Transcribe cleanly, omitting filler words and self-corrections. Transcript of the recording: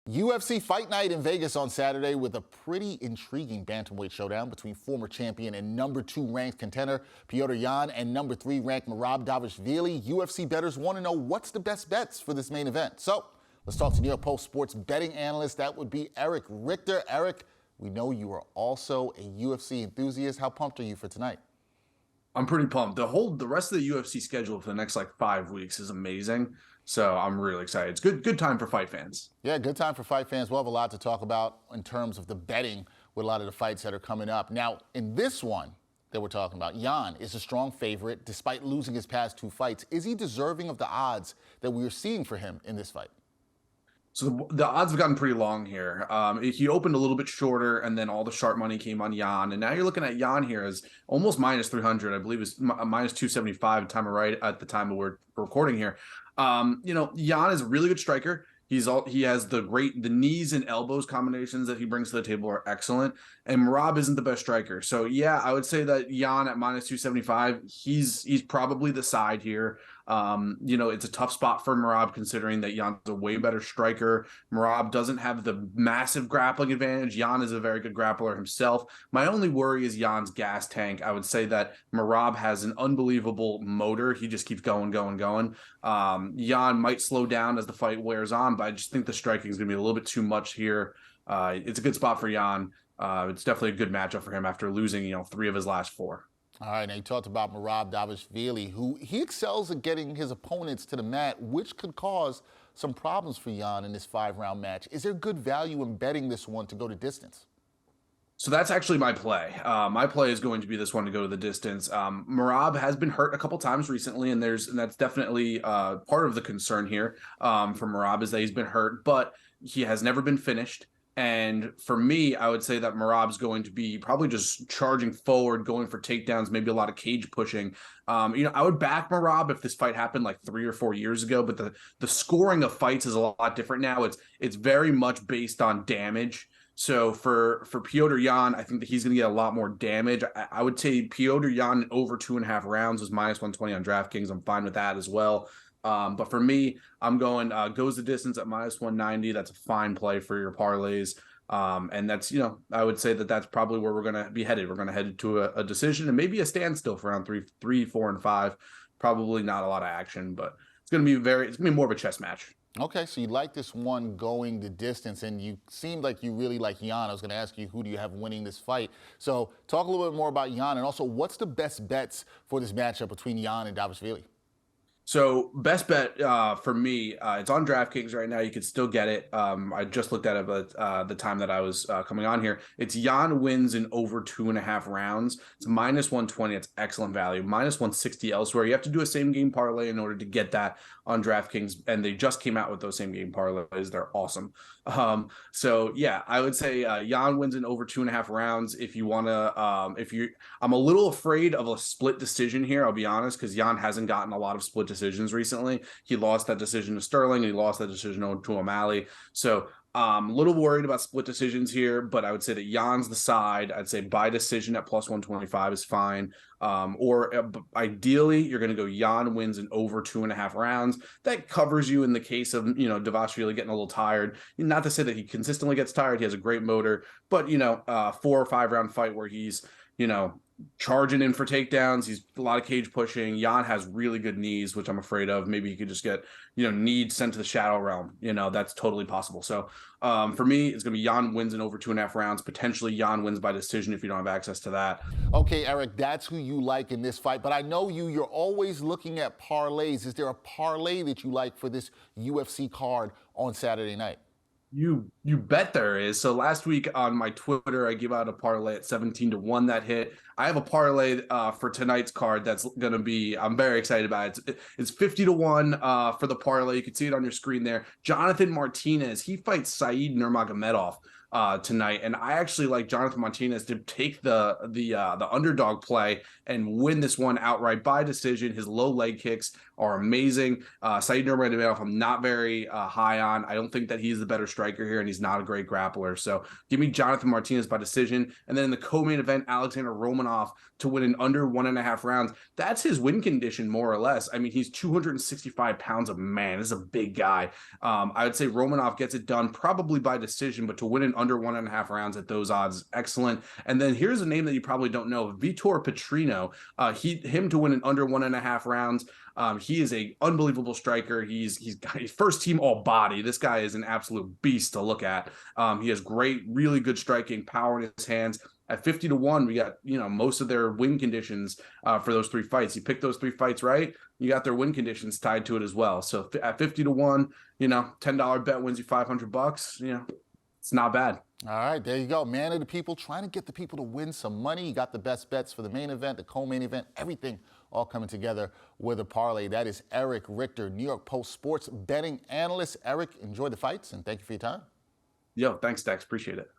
UFC Fight Night in Vegas on Saturday with a pretty intriguing bantamweight showdown between former champion and number 2 ranked contender Petr Yan and number 3 ranked Merab Dvalishvili. UFC bettors want to know what's the best bets for this main event. So let's talk to New York Post sports betting analyst. That would be Erich Richter. Erich, we know you are also a UFC enthusiast. How pumped are you for tonight? I'm pretty pumped. The rest of the UFC schedule for the next 5 weeks is amazing. So I'm really excited. It's good time for fight fans. Yeah, good time for fight fans. We'll have a lot to talk about in terms of the betting with a lot of the fights that are coming up. Now, in this one that we're talking about, Yan is a strong favorite despite losing his past 2 fights. Is he deserving of the odds that we are seeing for him in this fight? So the odds have gotten pretty long here. He opened a little bit shorter, and then all the sharp money came on Yan. And now you're looking at Yan here as almost minus 300. I believe it's minus 275 at the time of we're recording here. Yan is a really good striker. He has the knees and elbows combinations that he brings to the table are excellent. And Merab isn't the best striker. So yeah, I would say that Yan at minus 275, he's probably the side here. It's a tough spot for Merab considering that Yan's a way better striker. Merab doesn't have the massive grappling advantage. Yan is a very good grappler himself. My only worry is Yan's gas tank. I would say that Merab has an unbelievable motor. He just keeps going. Yan might slow down as the fight wears on, but I just think the striking is going to be a little bit too much here. It's a good spot for Yan. It's definitely a good matchup for him after losing, 3 of his last 4. All right, now you talked about Merab Dvalishvili, who he excels at getting his opponents to the mat, which could cause some problems for Yan in this 5-round match. Is there good value in betting this one to go to distance? So that's actually my play. My play is going to be this one to go to the distance. Merab has been hurt a couple times recently, and that's definitely part of the concern here for Merab is that he's been hurt, but he has never been finished. And for me, I would say that Merab's going to be probably just charging forward, going for takedowns, maybe a lot of cage pushing. I would back Merab if this fight happened 3 or 4 years ago, but the scoring of fights is a lot different now. It's very much based on damage. So for Petr Yan, I think that he's going to get a lot more damage. I would say Petr Yan over 2.5 rounds was minus 120 on DraftKings. I'm fine with that as well. But for me, I'm going goes the distance at minus 190. That's a fine play for your parlays. And that's, I would say that that's probably where we're going to be headed. We're going to head to a decision and maybe a standstill for round 3, 4, and 5. Probably not a lot of action, but it's going to be more of a chess match. Okay, so you like this one going the distance, and you seemed like you really like Yan. I was going to ask you, who do you have winning this fight? So talk a little bit more about Yan, and also what's the best bets for this matchup between Yan and Dvalishvili? So best bet for me, it's on DraftKings right now. You can still get it. I just looked at it at the time that I was coming on here. It's Yan wins in over 2.5 rounds. It's minus 120. It's excellent value. Minus 160 elsewhere. You have to do a same game parlay in order to get that on DraftKings, and they just came out with those same game parlays. They're awesome. So yeah, I would say Yan wins in over 2.5 rounds. If you want to, I'm a little afraid of a split decision here. I'll be honest, because Yan hasn't gotten a lot of split decisions recently. He lost that decision to Sterling, and he lost that decision to O'Malley. So a little worried about split decisions here, but I would say that Jan's the side. I'd say by decision at plus 125 is fine. Ideally, you're going to go Yan wins in over 2.5 rounds. That covers you in the case of, Dvalishvili getting a little tired. Not to say that he consistently gets tired. He has a great motor, but, 4 or 5 round fight where he's, charging in for takedowns. He's a lot of cage pushing. Yan has really good knees, which I'm afraid of. Maybe he could just get, knees sent to the shadow realm. That's totally possible. So for me, it's going to be Yan wins in over 2.5 rounds. Potentially Yan wins by decision if you don't have access to that. Okay, Erich, that's who you like in this fight. But I know you're always looking at parlays. Is there a parlay that you like for this UFC card on Saturday night? You bet there is. So last week on my Twitter, I gave out a parlay at 17-1 that hit. I have a parlay for tonight's card that's going to be, I'm very excited about it. It's 50-1 for the parlay. You can see it on your screen there. Jonathan Martinez, he fights Said Nurmagomedov. tonight, and I actually like Jonathan Martinez to take the underdog play and win this one outright by decision. His low leg kicks are amazing. Said Nurmagomedov, I'm not very high on. I don't think that he's the better striker here, and he's not a great grappler. So give me Jonathan Martinez by decision. And then in the co-main event, Alexander Romanov to win in under 1.5 rounds. That's his win condition, more or less. I mean, he's 265 pounds of man. This is a big guy. I would say Romanov gets it done probably by decision, but to win in under 1.5 rounds at those odds is excellent. And then here's a name that you probably don't know, Vitor Petrino. Him to win in under 1.5 rounds. He is a unbelievable striker. He's first team all body. This guy is an absolute beast to look at. He has great, really good striking power in his hands. At 50-1, we got, most of their win conditions for those 3 fights. You pick those 3 fights right, you got their win conditions tied to it as well. So at 50-1, $10 bet wins you $500. It's not bad. All right, there you go. Man of the people, trying to get the people to win some money. You got the best bets for the main event, the co-main event, everything all coming together with a parlay. That is Erich Richter, New York Post sports betting analyst. Erich, enjoy the fights, and thank you for your time. Yo, thanks, Dex. Appreciate it.